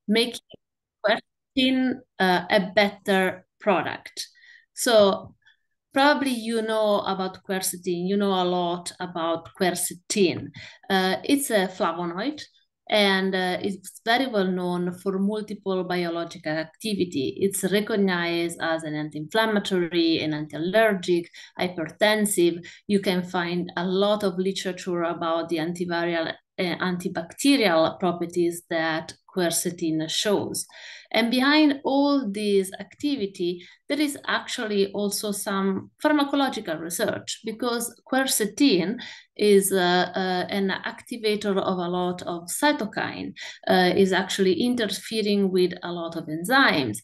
making quercetin a better product. So probably you know about quercetin, you know a lot about quercetin. It's a flavonoid and it's very well known for multiple biological activity. It's recognized as an anti-inflammatory, an anti-allergic, hypertensive. You can find a lot of literature about the antiviral antibacterial properties that quercetin shows. And behind all this activity, there is actually also some pharmacological research because quercetin is an activator of a lot of cytokine, is actually interfering with a lot of enzymes,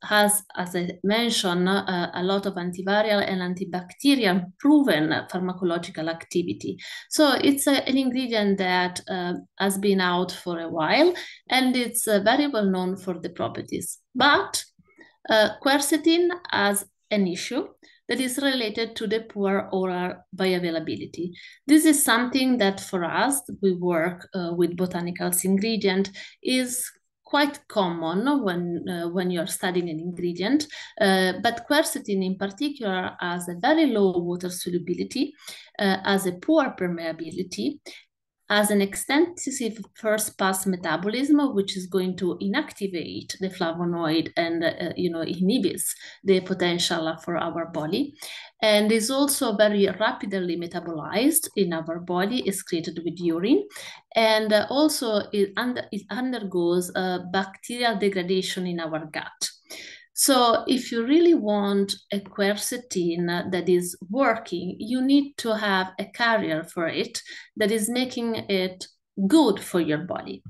has, as I mentioned, a lot of antiviral and antibacterial proven pharmacological activity. So it's an ingredient that has been out for a while, and it's very well known for the properties. But quercetin has an issue that is related to the poor oral bioavailability. This is something that for us, we work with botanicals ingredient, is quite common when you're studying an ingredient, but quercetin in particular has a very low water solubility, has a poor permeability, as an extensive first pass metabolism, which is going to inactivate the flavonoid and inhibits the potential for our body, and is also very rapidly metabolized in our body, excreted with urine, and also it undergoes bacterial degradation in our gut. So if you really want a quercetin that is working, you need to have a carrier for it that is making it good for your body.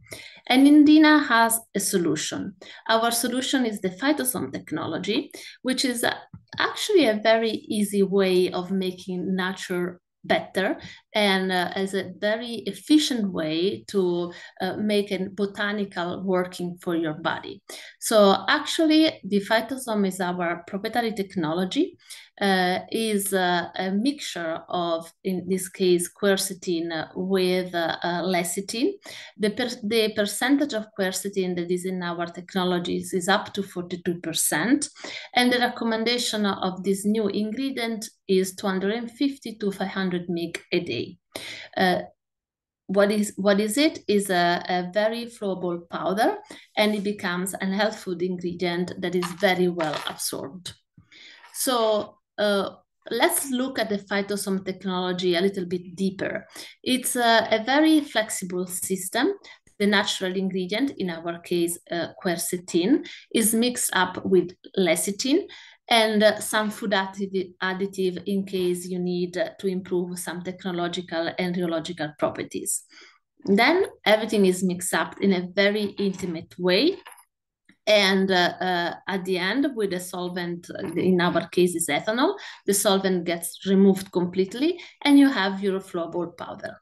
And Indina has a solution. Our solution is the phytosome technology, which is actually a very easy way of making nature better and as a very efficient way to make a botanical working for your body. So actually the phytosome is our proprietary technology, is a mixture of, in this case, quercetin with lecithin. The percentage of quercetin that is in our technologies is up to 42%. And the recommendation of this new ingredient is 250 to 500 mg a day. What is it? Is a very flowable powder, and it becomes an health food ingredient that is very well absorbed. So let's look at the phytosome technology a little bit deeper. It's a very flexible system. The natural ingredient, in our case, quercetin, is mixed up with lecithin and some food additive in case you need to improve some technological and rheological properties. Then everything is mixed up in a very intimate way. And at the end, with the solvent, in our case is ethanol, the solvent gets removed completely and you have your flowable powder.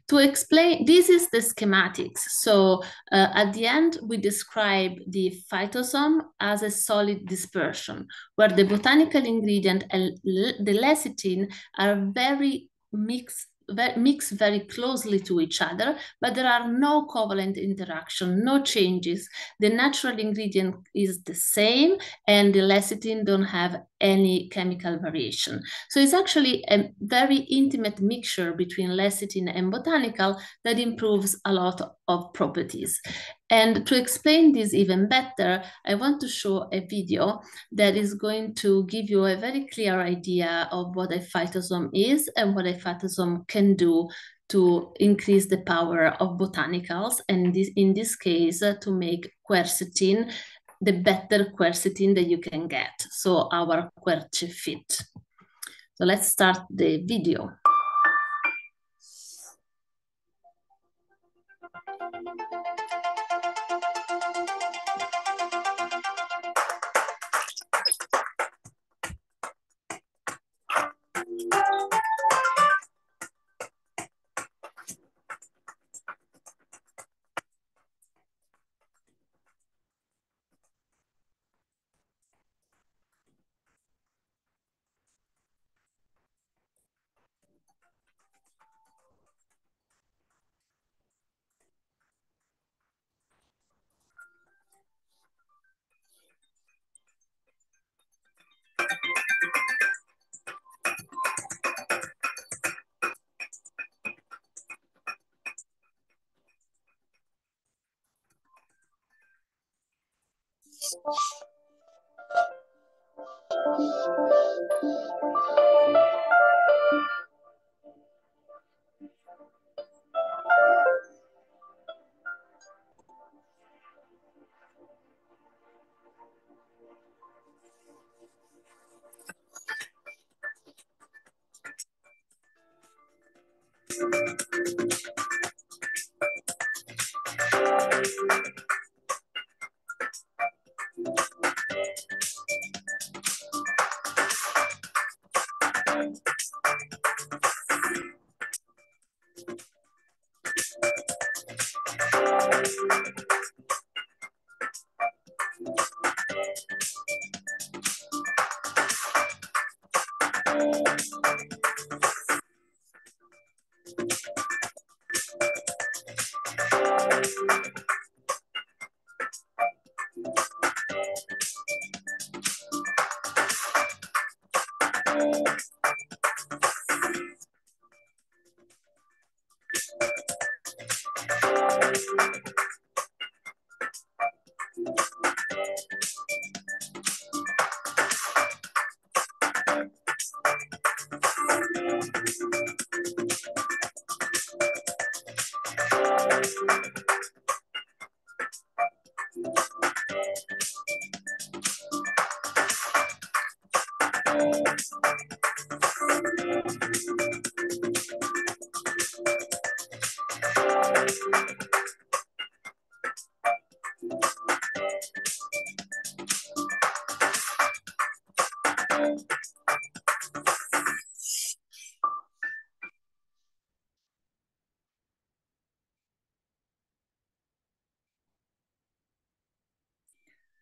To explain, this is the schematics. So at the end, we describe the phytosome as a solid dispersion, where the botanical ingredient and the lecithin are very mixed very closely to each other, but there are no covalent interaction, no changes. The natural ingredient is the same, and the lecithin don't have any chemical variation. So it's actually a very intimate mixture between lecithin and botanical that improves a lot of properties. And to explain this even better, I want to show a video that is going to give you a very clear idea of what a phytosome is and what a phytosome can do to increase the power of botanicals, and in this case, to make quercetin the better quercetin that you can get. So our Quercefit. So let's start the video.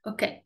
Okay,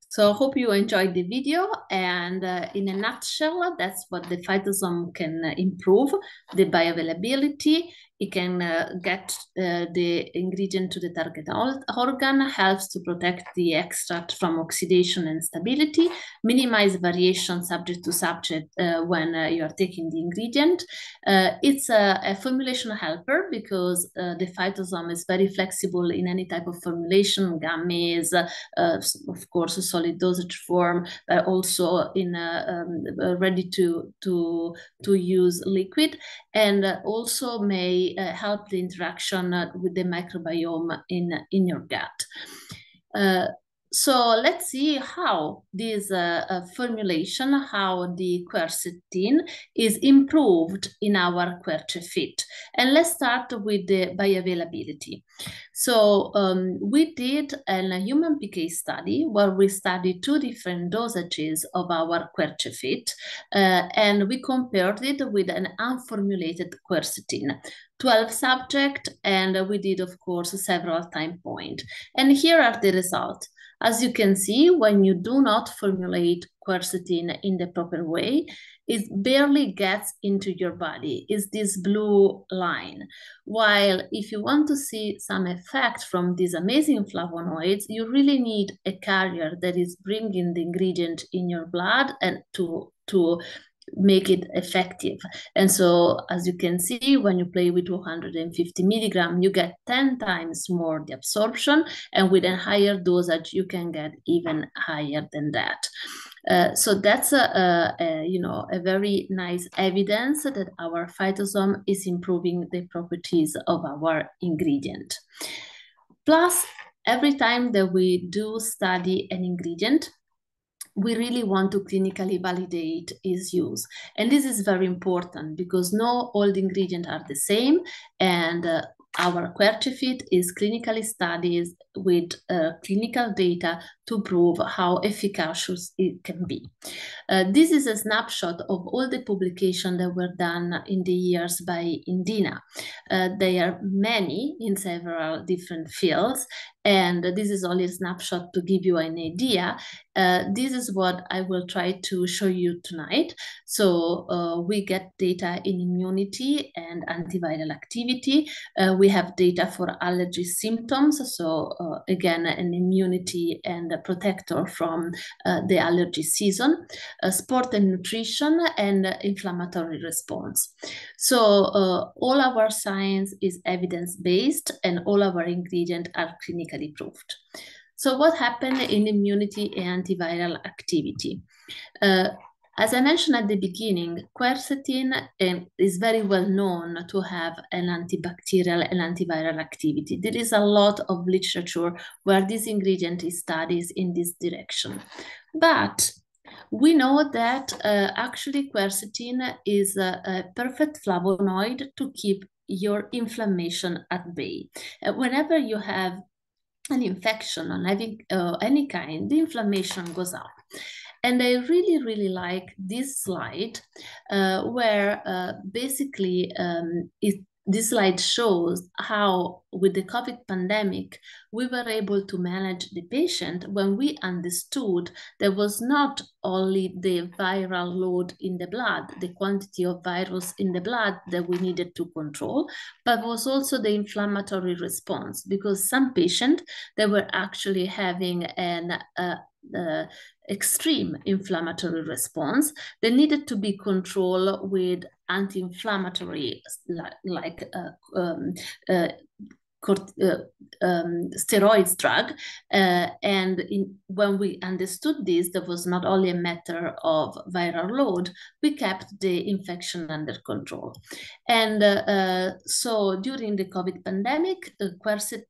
so I hope you enjoyed the video, and in a nutshell, that's what the phytosome can improve, the bioavailability. It can get the ingredient to the target organ, helps to protect the extract from oxidation and stability, minimize variation subject to subject when you are taking the ingredient. It's a formulation helper because the phytosome is very flexible in any type of formulation, gummies, of course, a solid dosage form, but also in ready to use liquid, and also may help the interaction with the microbiome in your gut. So let's see how this formulation, how the quercetin is improved in our Quercefit. And let's start with the bioavailability. So we did a human PK study where we studied two different dosages of our Quercefit, and we compared it with an unformulated quercetin. 12 subjects, and we did, of course, several time points. And here are the results. As you can see, when you do not formulate quercetin in the proper way, it barely gets into your body. It's this blue line. While if you want to see some effect from these amazing flavonoids, you really need a carrier that is bringing the ingredient in your blood and to make it effective. And so, as you can see, when you play with 250 milligram, you get 10 times more the absorption, and with a higher dosage, you can get even higher than that. So that's a very nice evidence that our phytosome is improving the properties of our ingredient. Plus, every time that we do study an ingredient, we really want to clinically validate its use. And this is very important because not all the ingredients are the same, and our Quercefit is clinically studied with clinical data to prove how efficacious it can be. This is a snapshot of all the publications that were done in the years by Indina. There are many in several different fields, and this is only a snapshot to give you an idea. This is what I will try to show you tonight. So we get data in immunity and antiviral activity. We have data for allergy symptoms. So again, an immunity and a protector from the allergy season, sport and nutrition, and inflammatory response. So all our science is evidence-based, and all our ingredients are clinically proved. So what happened in immunity and antiviral activity? Uh, as I mentioned at the beginning, quercetin is very well known to have an antibacterial and antiviral activity. There is a lot of literature where this ingredient is studied in this direction. But we know that actually quercetin is a perfect flavonoid to keep your inflammation at bay. Whenever you have an infection on any kind, the inflammation goes up. And I really, really like this slide where basically this slide shows how, with the COVID pandemic, we were able to manage the patient when we understood there was not only the viral load in the blood, the quantity of virus in the blood that we needed to control, but was also the inflammatory response, because some patients, they were actually having an extreme inflammatory response. They needed to be controlled with anti-inflammatory like steroids drug. When we understood this, there was not only a matter of viral load, we kept the infection under control. And so during the COVID pandemic, Quercefit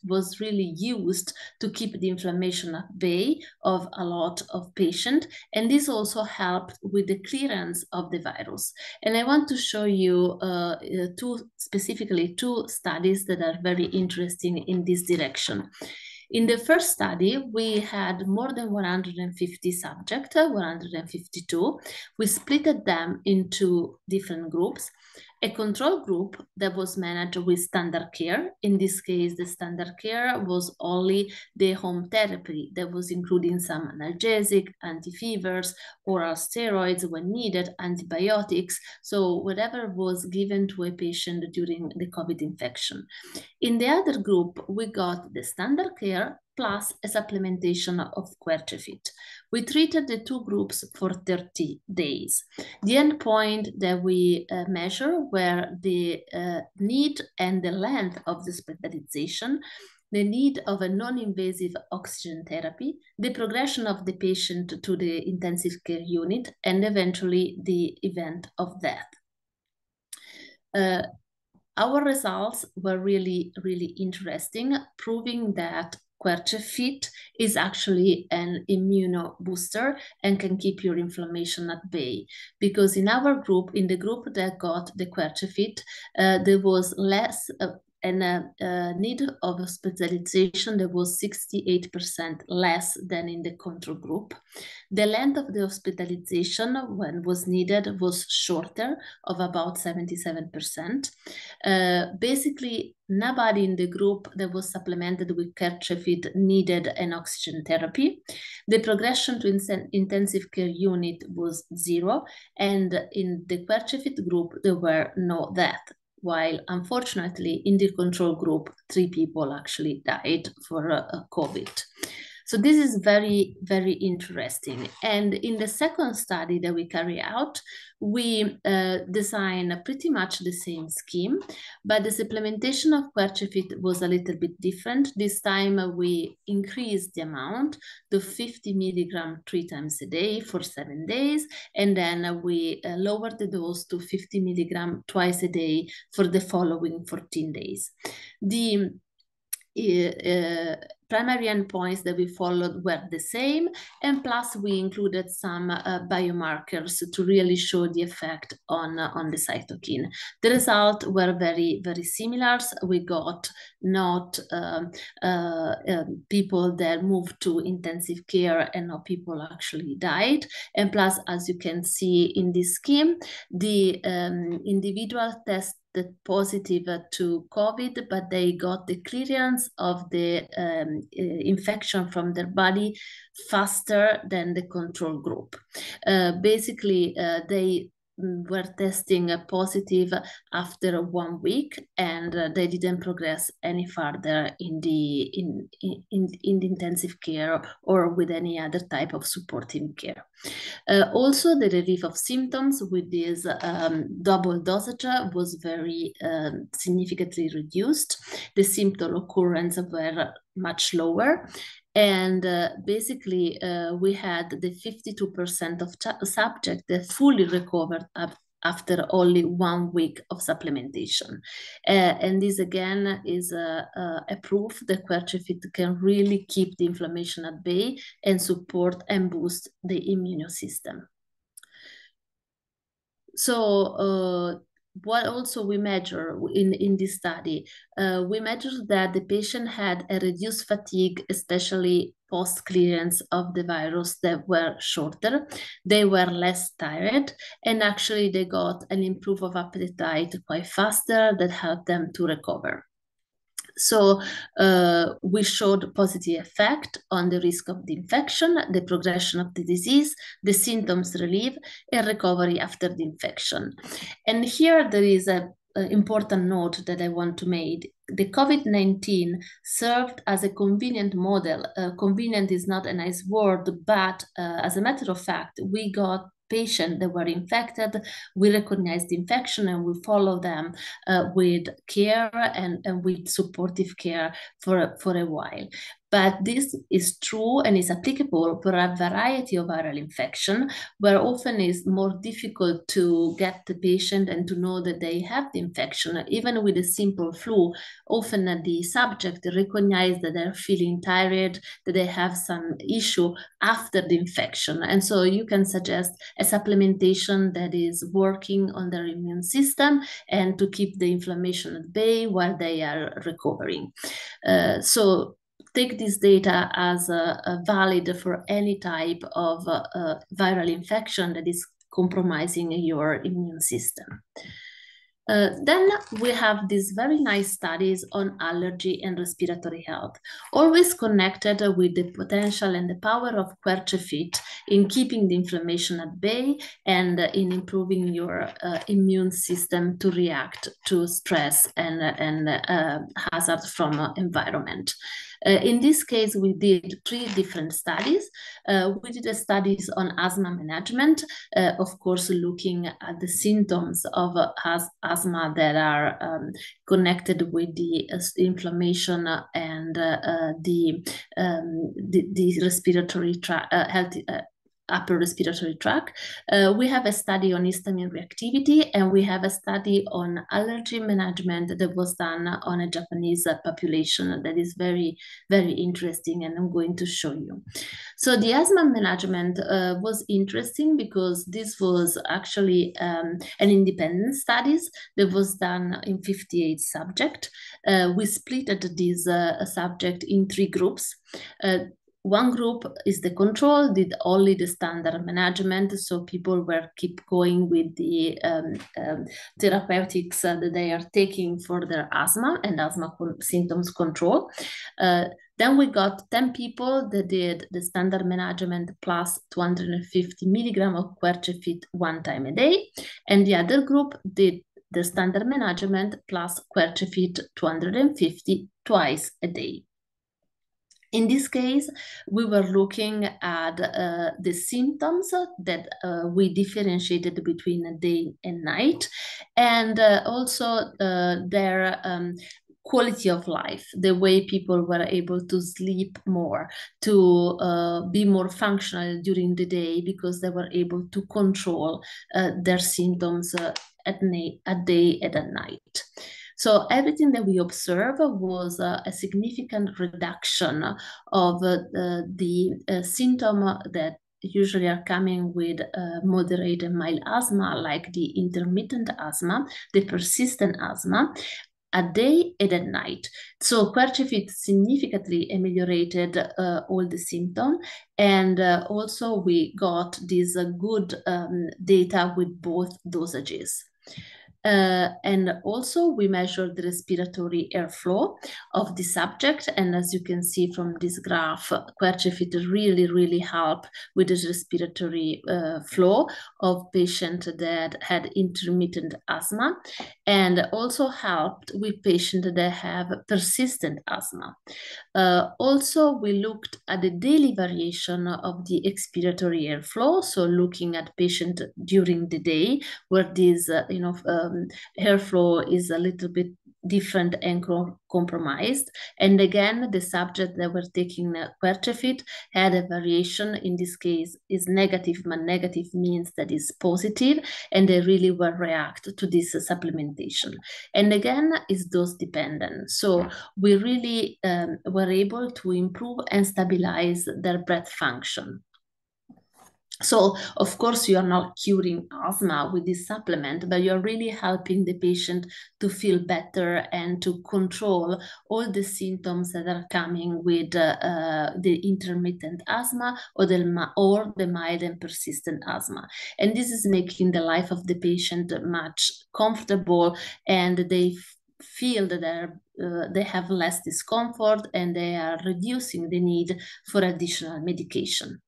was really used to keep the inflammation at bay of a lot of patients. And this also helped with the clearance of the virus. And I want to show you specifically two studies that are very interesting in this direction. In the first study, we had more than 150 subjects, 152. We split them into different groups. A control group that was managed with standard care. In this case, the standard care was only the home therapy that was including some analgesic, anti-fevers, oral steroids when needed, antibiotics, so whatever was given to a patient during the COVID infection. In the other group, we got the standard care plus a supplementation of Quercefit. We treated the two groups for 30 days. The endpoint that we measure were the need and the length of the hospitalization, the need of a non-invasive oxygen therapy, the progression of the patient to the intensive care unit, and eventually the event of death. Our results were really, really interesting, proving that Quercefit is actually an immunobooster and can keep your inflammation at bay. Because in our group, in the group that got the Quercefit, there was less need of hospitalization that was 68% less than in the control group. The length of the hospitalization when was needed was shorter, of about 77%. Basically, nobody in the group that was supplemented with Quercefit needed an oxygen therapy. The progression to intensive care unit was 0, and in the Quercefit group, there were no deaths. While unfortunately in the control group, 3 people actually died for COVID. So this is very, very interesting. And in the second study that we carry out, we design pretty much the same scheme, but the supplementation of Quercefit was a little bit different. This time we increased the amount to 50 milligram 3 times a day for 7 days, and then we lowered the dose to 50 milligram twice a day for the following 14 days. The primary endpoints that we followed were the same, and plus we included some biomarkers to really show the effect on the cytokine. The results were very, very similar. We got not people that moved to intensive care, and not people actually died. And plus, as you can see in this scheme, the individual test positive to COVID, but they got the clearance of the infection from their body faster than the control group. Basically, they were testing positive after 1 week, and they didn't progress any further in the intensive care or with any other type of supporting care. Also, the relief of symptoms with this double dosage was very significantly reduced. The symptom occurrence were much lower. And basically, we had the 52% of subjects that fully recovered after only 1 week of supplementation. And this again is a proof that Quercefit can really keep the inflammation at bay and support and boost the immune system. So what also we measure in this study, we measured that the patient had a reduced fatigue, especially post-clearance of the virus, that were shorter. They were less tired, and actually they got an improvement of appetite quite faster that helped them to recover. So we showed positive effect on the risk of the infection, the progression of the disease, the symptoms relief, and recovery after the infection. And here there is an important note that I want to make. The COVID-19 served as a convenient model. Convenient is not a nice word, but as a matter of fact, we got patients that were infected, we recognize the infection and we follow them with care and with supportive care for a while. But this is true and is applicable for a variety of viral infection, where often it's more difficult to get the patient and to know that they have the infection. Even with a simple flu, often the subject recognize that they're feeling tired, that they have some issue after the infection. And so you can suggest a supplementation that is working on their immune system and to keep the inflammation at bay while they are recovering. So take this data as valid for any type of viral infection that is compromising your immune system. Then we have these very nice studies on allergy and respiratory health, always connected with the potential and the power of Quercefit in keeping the inflammation at bay and in improving your immune system to react to stress and hazard from environment. In this case, we did 3 different studies. We did studies on asthma management, of course, looking at the symptoms of asthma that are connected with the inflammation and the respiratory health. Upper respiratory tract. We have a study on histamine reactivity, and we have a study on allergy management that was done on a Japanese population that is very, very interesting, and I'm going to show you. So the asthma management was interesting because this was actually an independent studies that was done in 58 subjects. We split this subject in 3 groups. One group is the control, did only the standard management, so people were keep going with the therapeutics that they are taking for their asthma and asthma symptoms control. Then we got 10 people that did the standard management plus 250 milligrams of Quercefit 1 time a day, and the other group did the standard management plus Quercefit 250 twice a day. In this case, we were looking at the symptoms that we differentiated between day and night, and also their quality of life, the way people were able to sleep more, to be more functional during the day because they were able to control their symptoms at day and at night. So everything that we observed was a significant reduction of the symptom that usually are coming with moderate and mild asthma, like the intermittent asthma, the persistent asthma, at day and at night. So Quercefit significantly ameliorated all the symptoms, and also we got this good data with both dosages. And also we measure the respiratory airflow of the subject. And as you can see from this graph, Quercefit really help with the respiratory flow of patients that had intermittent asthma, and also helped with patients that have persistent asthma. Also, we looked at the daily variation of the expiratory airflow, so looking at patient during the day, where this airflow is a little bit different and compromised. And again, the subject that were taking Quercefit had a variation. In this case, is negative, but negative means that is positive, and they really will react to this supplementation. And again, is dose dependent. So we really were able to improve and stabilize their breath function. So, of course, you are not curing asthma with this supplement, but you're really helping the patient to feel better and to control all the symptoms that are coming with the intermittent asthma or the mild and persistent asthma. And this is making the life of the patient much comfortable, and they feel that they have less discomfort, and they are reducing the need for additional medication.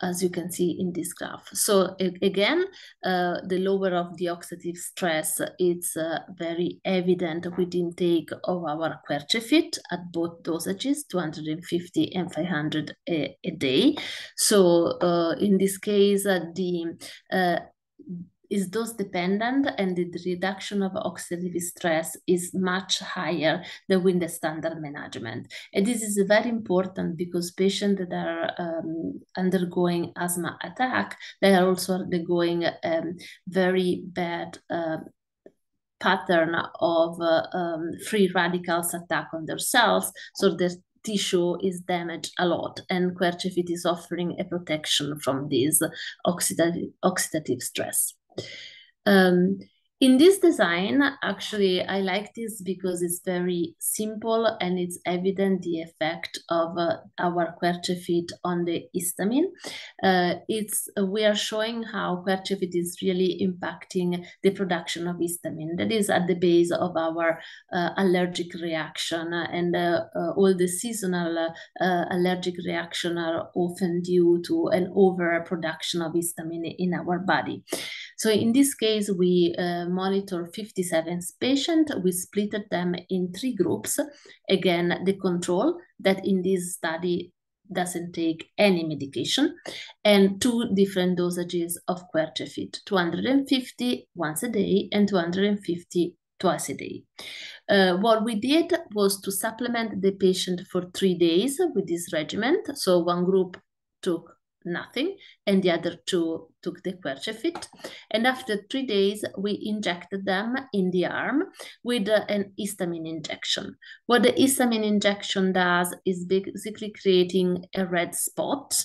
As you can see in this graph. So again, the lower of the oxidative stress, it's very evident with intake of our Quercefit at both dosages, 250 and 500 a day. So in this case, is dose dependent, and the reduction of oxidative stress is much higher than with the standard management. And this is very important because patients that are undergoing asthma attack, they are also undergoing very bad pattern of free radicals attack on their cells. So the tissue is damaged a lot, and Quercefit is offering a protection from this oxidative stress. In this design, actually, I like this because it's very simple and it's evident the effect of our Quercefit on the histamine. We are showing how Quercefit is really impacting the production of histamine. That is at the base of our allergic reaction, and all the seasonal allergic reaction are often due to an overproduction of histamine in our body. So in this case, we monitor 57 patients. We split them in 3 groups. Again, the control that in this study doesn't take any medication, and 2 different dosages of Quercefit, 250 once a day and 250 twice a day. What we did was to supplement the patient for 3 days with this regimen. So one group took nothing, and the other 2 took the Quercefit. And after 3 days, we injected them in the arm with an histamine injection. What the histamine injection does is basically creating a red spot,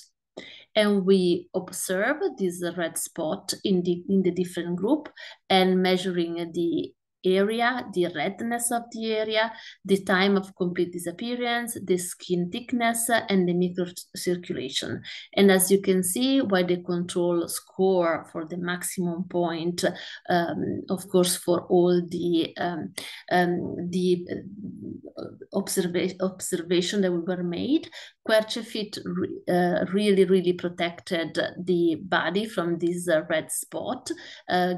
and we observe this red spot in the different group, and measuring the area, the redness of the area, the time of complete disappearance, the skin thickness, and the microcirculation. And as you can see, while the control score for the maximum point, of course, for all the observation that were made, Quercefit really protected the body from this red spot,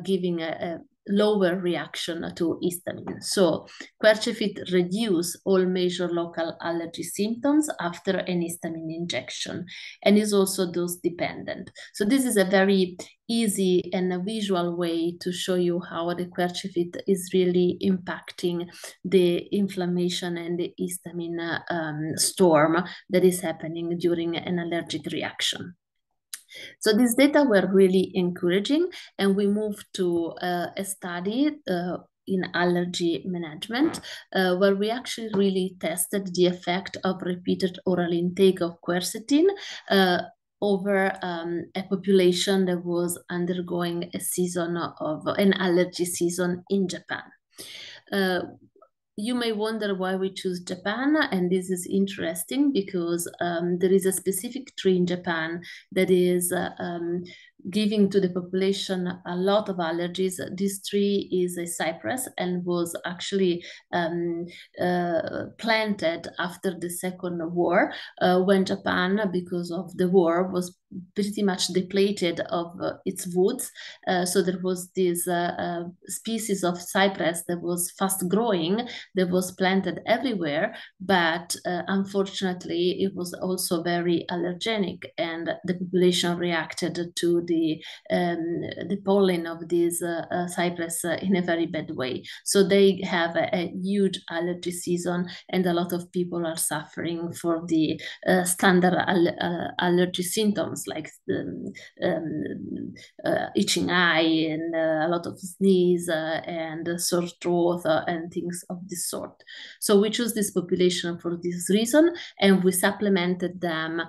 giving a lower reaction to histamine. So Quercefit reduce all major local allergy symptoms after an histamine injection, and is also dose dependent. So this is a very easy and a visual way to show you how the Quercefit is really impacting the inflammation and the histamine storm that is happening during an allergic reaction. So these data were really encouraging, and we moved to a study in allergy management, where we actually really tested the effect of repeated oral intake of quercetin over a population that was undergoing a season of an allergy season in Japan. You may wonder why we choose Japan, and this is interesting because there is a specific tree in Japan that is giving to the population a lot of allergies. This tree is a cypress and was actually planted after the Second War, when Japan, because of the war, was pretty much depleted of its woods. So there was this species of cypress that was fast growing, that was planted everywhere, but unfortunately it was also very allergenic, and the population reacted to the pollen of this cypress in a very bad way. So they have a huge allergy season, and a lot of people are suffering for the standard allergy symptoms like itching eye and a lot of sneeze and sore throat and things of this sort. So we chose this population for this reason, and we supplemented them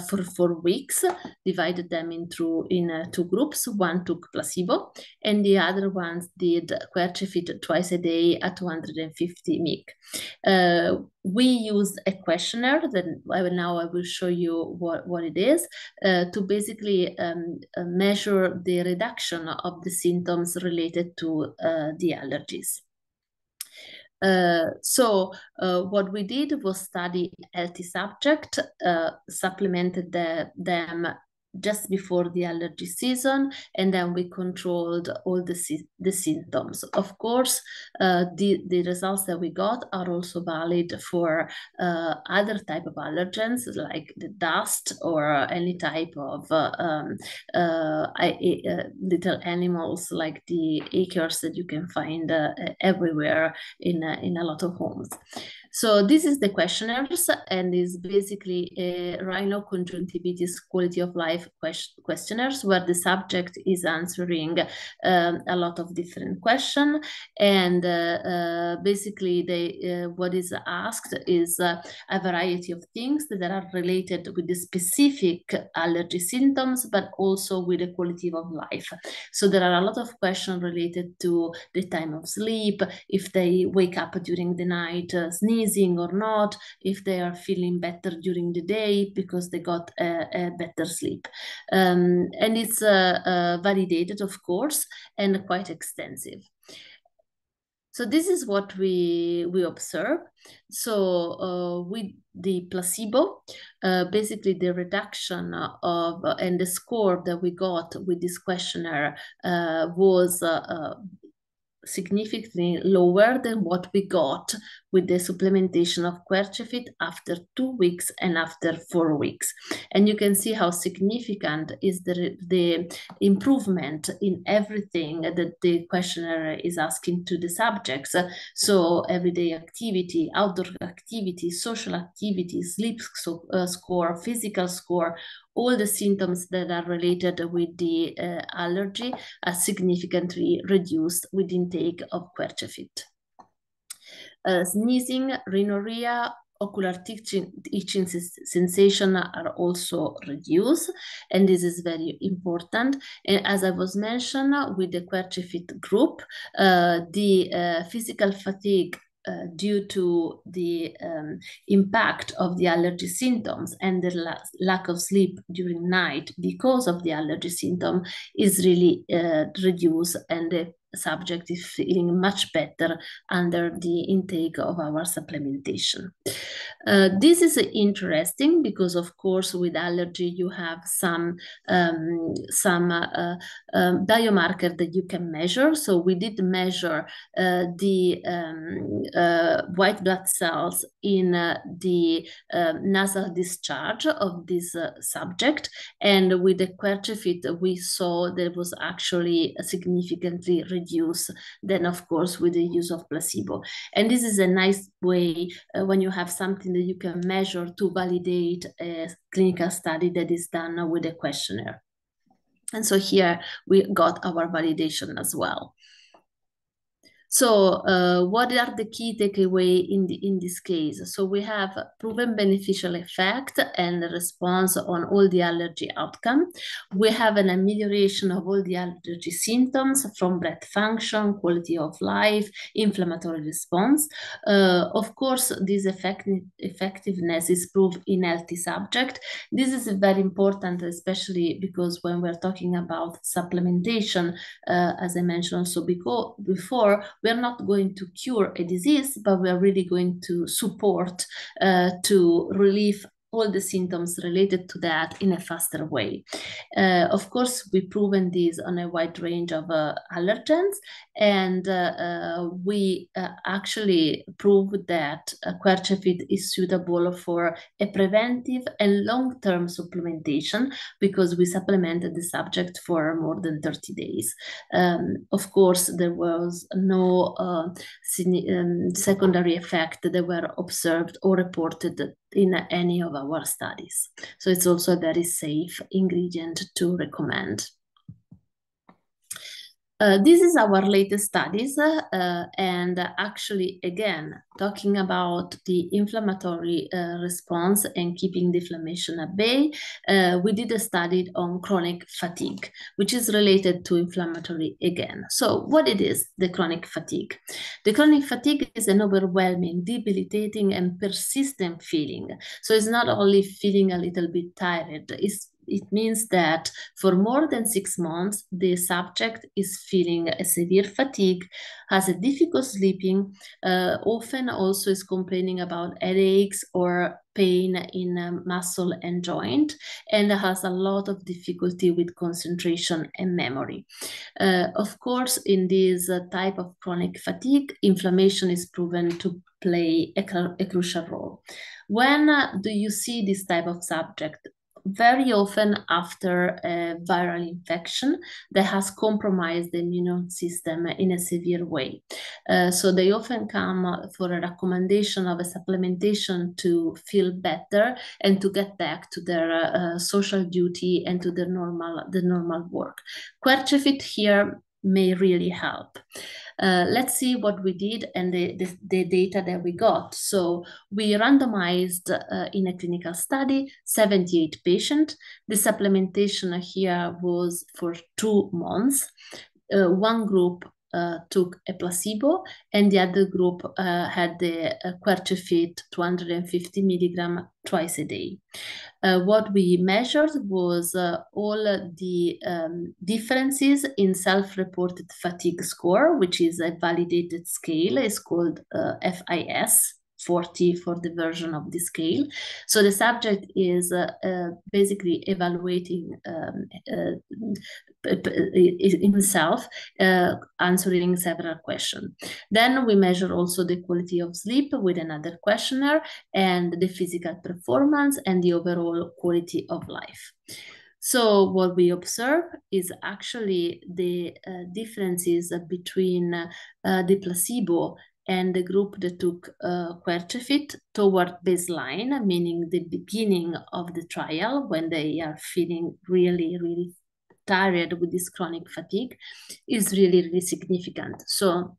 for 4 weeks, divided them in two groups. One took placebo, and the other ones did Quercefit twice a day at 250 mg. We used a questionnaire that I will show you what it is, to basically measure the reduction of the symptoms related to the allergies. So what we did was study healthy subject, supplemented them just before the allergy season, and then we controlled all the symptoms. Of course, the results that we got are also valid for other type of allergens like the dust or any type of little animals like the acres that you can find everywhere in a lot of homes. So this is the questionnaires, and is basically a rhino conjunctivitis quality of life questionnaires, where the subject is answering a lot of different questions, and basically what is asked is a variety of things that are related with the specific allergy symptoms, but also with the quality of life. So there are a lot of questions related to the time of sleep, if they wake up during the night sneezing or not, if they are feeling better during the day because they got a better sleep. And it's validated, of course, and quite extensive. So this is what we observe. So with the placebo, basically the reduction of and the score that we got with this questionnaire was significantly lower than what we got with the supplementation of Quercefit after 2 weeks and after 4 weeks. And you can see how significant is the improvement in everything that the questionnaire is asking to the subjects. So everyday activity, outdoor activity, social activity, sleep score, physical score, all the symptoms that are related with the allergy are significantly reduced with intake of Quercefit. Sneezing, rhinorrhea, ocular itching sensation are also reduced, and this is very important. And as I was mentioned, with the Quercefit group, the physical fatigue due to the impact of the allergy symptoms and the lack of sleep during night because of the allergy symptom is really reduced, and the subject is feeling much better under the intake of our supplementation. This is interesting because, of course, with allergy you have some biomarker that you can measure. So we did measure the white blood cells in the nasal discharge of this subject, and with the Quercefit we saw there was actually significantly reduced than, of course, with the use of placebo. And this is a nice way when you have something that you can measure to validate a clinical study that is done with a questionnaire. And so here we got our validation as well. So, what are the key takeaway in this case? So we have proven beneficial effect and response on all the allergy outcome. We have an amelioration of all the allergy symptoms from breath function, quality of life, inflammatory response. Of course, this effectiveness is proved in healthy subject. This is very important, especially because when we're talking about supplementation, as I mentioned also before, we are not going to cure a disease, but we are really going to support to relieve all the symptoms related to that in a faster way. Of course, we've proven this on a wide range of allergens, and we actually proved that Quercefit is suitable for a preventive and long-term supplementation because we supplemented the subject for more than 30 days. Of course, there was no secondary effect that were observed or reported in any of our studies. So it's also a very safe ingredient to recommend. This is our latest studies, and actually, again, talking about the inflammatory response and keeping the inflammation at bay, we did a study on chronic fatigue, which is related to inflammatory again. So what it is, the chronic fatigue? The chronic fatigue is an overwhelming, debilitating, and persistent feeling. So it's not only feeling a little bit tired, it means that for more than 6 months, the subject is feeling a severe fatigue, has a difficult sleeping, often also is complaining about headaches or pain in muscle and joint, and has a lot of difficulty with concentration and memory. Of course, in this type of chronic fatigue, inflammation is proven to play a crucial role. When do you see this type of subject? Very often after a viral infection that has compromised the immune system in a severe way. So they often come for a recommendation of a supplementation to feel better and to get back to their social duty and to the normal work. Quercefit here may really help. Let's see what we did and the data that we got. So we randomized in a clinical study 78 patients. The supplementation here was for 2 months. One group took a placebo, and the other group had the Quercefit 250 milligram twice a day. What we measured was all the differences in self-reported fatigue score, which is a validated scale. It's called FIS. 40 for the version of the scale. So the subject is basically evaluating himself, answering several questions. Then we measure also the quality of sleep with another questionnaire, and the physical performance and the overall quality of life. So what we observe is actually the differences between the placebo and the group that took Quercefit toward baseline, meaning the beginning of the trial when they are feeling really tired with this chronic fatigue, is really significant. So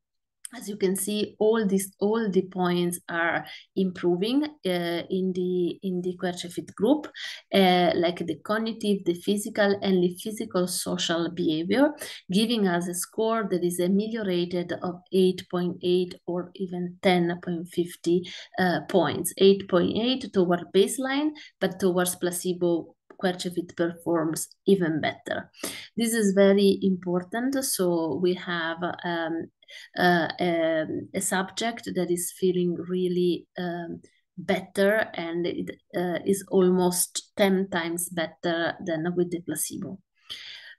as you can see, all the points are improving in the Quercefit group, like the cognitive, the physical, and the physical social behavior, giving us a score that is ameliorated of 8.8 or even 10.50 points. 8.8 toward baseline, but towards placebo, Quercefit performs even better. This is very important. So we have a subject that is feeling really better, and it is almost 10 times better than with the placebo.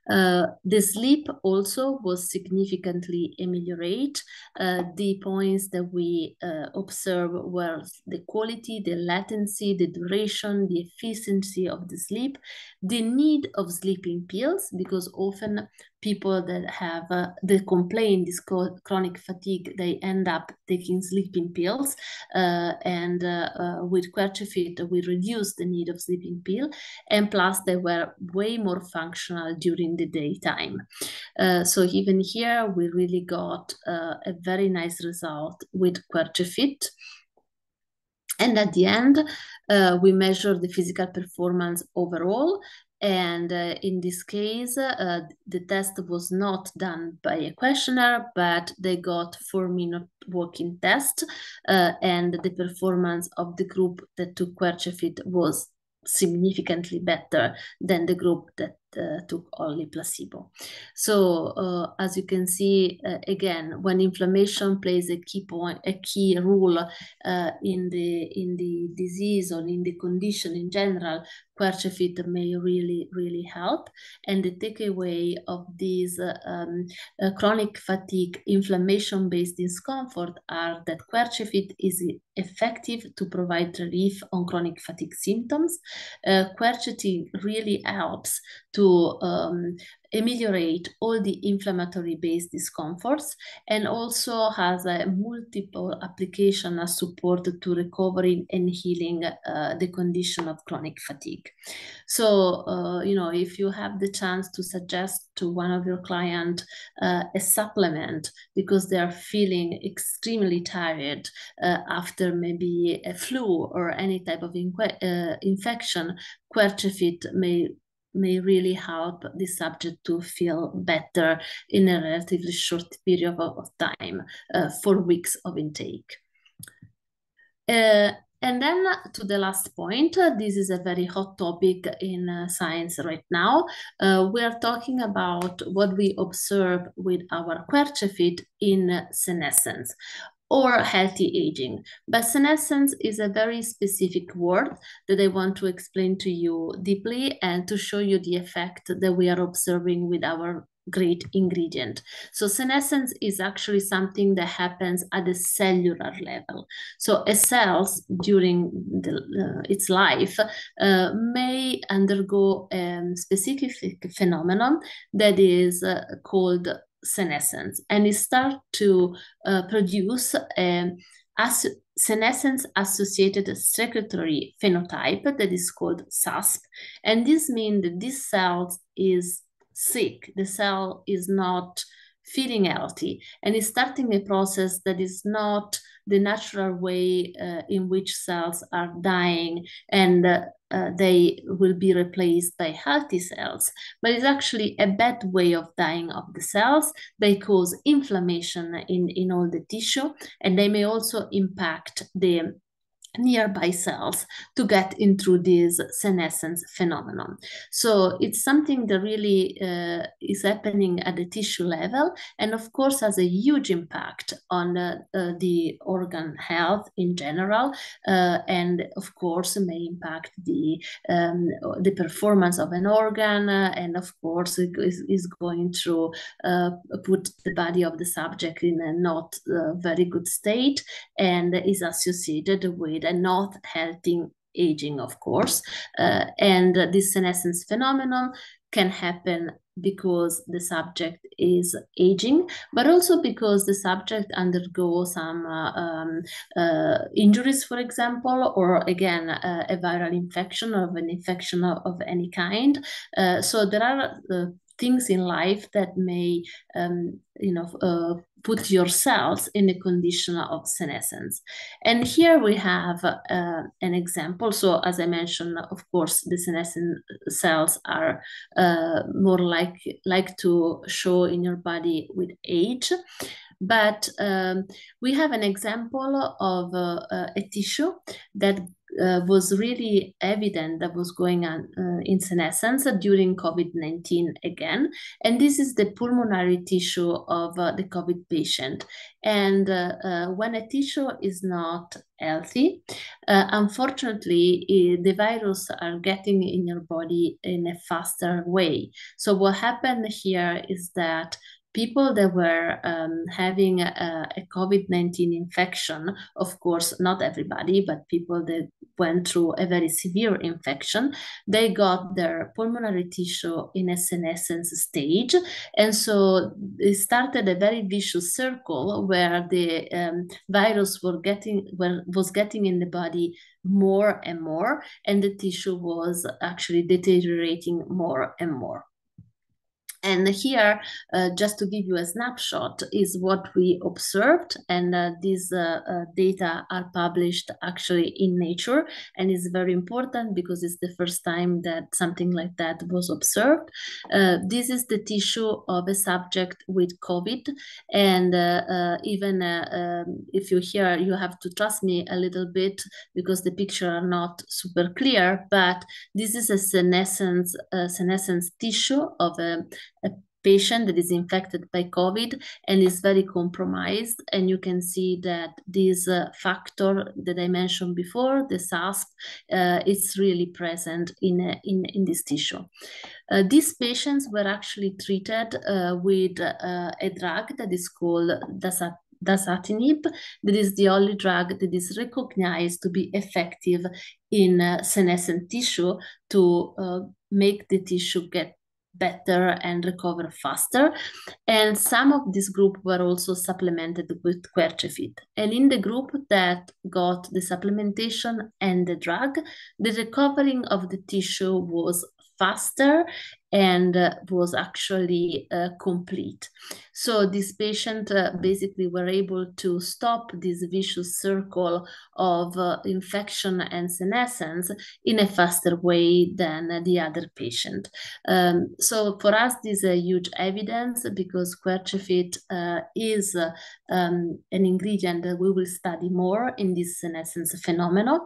The sleep also was significantly ameliorated. The points that we observed were the quality, the latency, the duration, the efficiency of the sleep, the need of sleeping pills, because often people that have the complaint, this chronic fatigue, they end up taking sleeping pills. And with Quercefit, we reduced the need of sleeping pill, and plus they were way more functional during the daytime. So even here, we really got a very nice result with Quercefit. And at the end, we measure the physical performance overall. And in this case, the test was not done by a questionnaire, but they got 4-minute walking test. And the performance of the group that took Quercefit was significantly better than the group that took only placebo. So as you can see, again, when inflammation plays a key role in the disease or in the condition in general, Quercefit may really help. And the takeaway of these chronic fatigue, inflammation-based discomfort are that Quercefit is effective to provide relief on chronic fatigue symptoms. Quercetin really helps to ameliorate all the inflammatory-based discomforts, and also has a multiple application as support to recovering and healing the condition of chronic fatigue. So, if you have the chance to suggest to one of your clients a supplement because they are feeling extremely tired after maybe a flu or any type of infection, Quercefit may really help the subject to feel better in a relatively short period of time, 4 weeks of intake. And then to the last point, this is a very hot topic in science right now. We are talking about what we observe with our Quercefit in senescence or healthy aging. But senescence is a very specific word that I want to explain to you deeply and to show you the effect that we are observing with our great ingredient. So senescence is actually something that happens at the cellular level. So a cell during its life may undergo a specific phenomenon that is called senescence, and it starts to produce senescence associated secretory phenotype that is called SASP. And this means that this cell is sick, the cell is not feeling healthy, and is starting a process that is not the natural way in which cells are dying and they will be replaced by healthy cells, but it's actually a bad way of dying of the cells. They cause inflammation in all the tissue, and they may also impact the nearby cells to get into this senescence phenomenon. So it's something that really is happening at the tissue level, and of course has a huge impact on the organ health in general, and of course may impact the performance of an organ, and of course it is going to put the body of the subject in a not very good state, and is associated with a not healthy aging, of course. And this senescence phenomenon can happen because the subject is aging, but also because the subject undergoes some injuries, for example, or again, a viral infection or an infection of any kind. So there are things in life that may, put your cells in a condition of senescence. And here we have an example. So as I mentioned, of course, the senescent cells are more like to show in your body with age. But we have an example of a tissue that was really evident that was going on in senescence during COVID-19 again. And this is the pulmonary tissue of the COVID patient. And when a tissue is not healthy, unfortunately, the virus are getting in your body in a faster way. So what happened here is that people that were having a COVID-19 infection, of course, not everybody, but people that went through a very severe infection, they got their pulmonary tissue in a senescence stage. And so it started a very vicious circle where the virus was getting in the body more and more, and the tissue was actually deteriorating more and more. And here, just to give you a snapshot, is what we observed. And these data are published actually in Nature. And it's very important because it's the first time that something like that was observed. This is the tissue of a subject with COVID. And even if you hear, you have to trust me a little bit because the picture are not super clear. But this is a senescence tissue of a patient that is infected by COVID and is very compromised. And you can see that this factor that I mentioned before, the SASP, is really present in this tissue. These patients were actually treated with a drug that is called dasatinib. That is the only drug that is recognized to be effective in senescent tissue to make the tissue get better and recover faster. And some of this group were also supplemented with Quercefit. And in the group that got the supplementation and the drug, the recovering of the tissue was faster and was actually complete. So this patient basically were able to stop this vicious circle of infection and senescence in a faster way than the other patient. So for us, this is a huge evidence because Quercefit is an ingredient that we will study more in this senescence phenomenon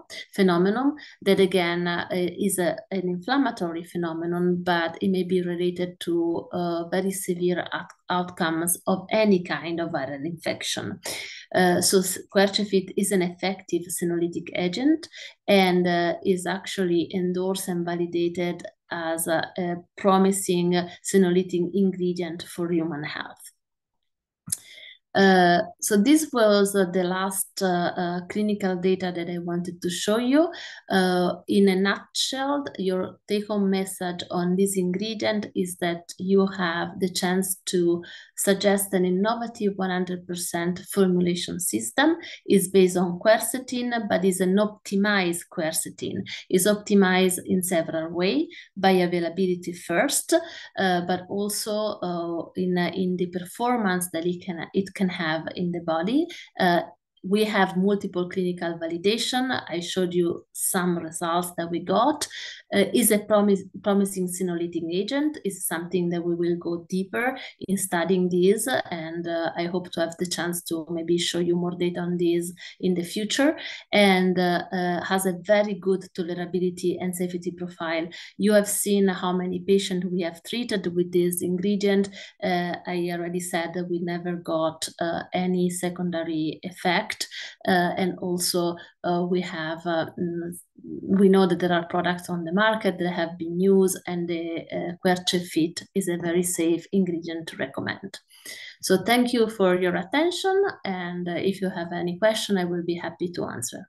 that again is an inflammatory phenomenon, but it may be related to very severe outcomes of any kind of viral infection. So Quercefit is an effective senolytic agent and is actually endorsed and validated as a promising senolytic ingredient for human health. So this was the last clinical data that I wanted to show you. In a nutshell, your take-home message on this ingredient is that you have the chance to suggest an innovative 100% formulation system. It's based on quercetin, but is an optimized quercetin. It's optimized in several ways, bioavailability first, but also in the performance that it can have in the body. We have multiple clinical validation. I showed you some results that we got. Is a promising senolytic agent. Is something that we will go deeper in studying this, and I hope to have the chance to maybe show you more data on this in the future. And has a very good tolerability and safety profile. You have seen how many patients we have treated with this ingredient. I already said that we never got any secondary effect, and also we know that there are products on the market that have been used, and the Quercefit is a very safe ingredient to recommend. So thank you for your attention, and if you have any question, I will be happy to answer.